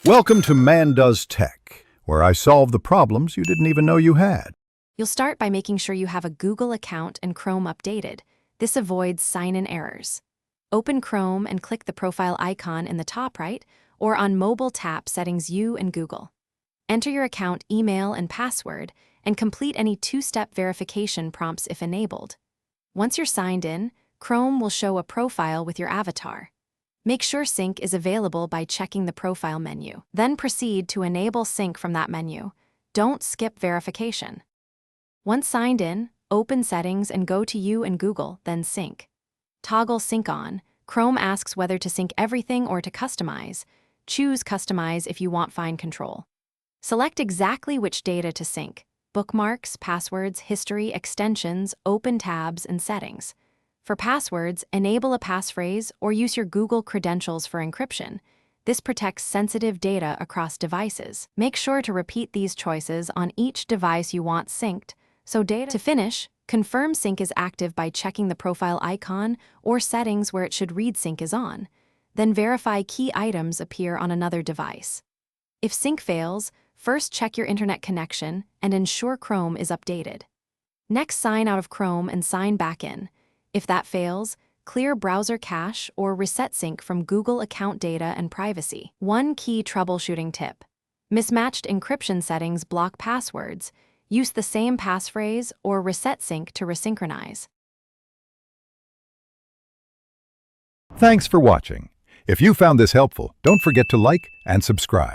Welcome to Man Does Tech, where I solve the problems you didn't even know you had. You'll start by making sure you have a Google account and Chrome updated. This avoids sign-in errors. Open Chrome and click the profile icon in the top right, or on mobile tap Settings You and Google. Enter your account email and password, and complete any two-step verification prompts if enabled. Once you're signed in, Chrome will show a profile with your avatar. Make sure sync is available by checking the profile menu. Then proceed to enable sync from that menu. Don't skip verification. Once signed in, open Settings and go to You and Google, then Sync. Toggle Sync on. Chrome asks whether to sync everything or to customize. Choose Customize if you want fine control. Select exactly which data to sync: bookmarks, passwords, history, extensions, open tabs, and settings. For passwords, enable a passphrase or use your Google credentials for encryption. This protects sensitive data across devices. Make sure to repeat these choices on each device you want synced, so data. To finish, confirm sync is active by checking the profile icon or settings where it should read sync is on. Then verify key items appear on another device. If sync fails, first check your internet connection and ensure Chrome is updated. Next, sign out of Chrome and sign back in. If that fails, clear browser cache or reset sync from Google account data and privacy. One key troubleshooting tip: mismatched encryption settings block passwords. Use the same passphrase or reset sync to resynchronize. Thanks for watching. If you found this helpful, don't forget to like and subscribe.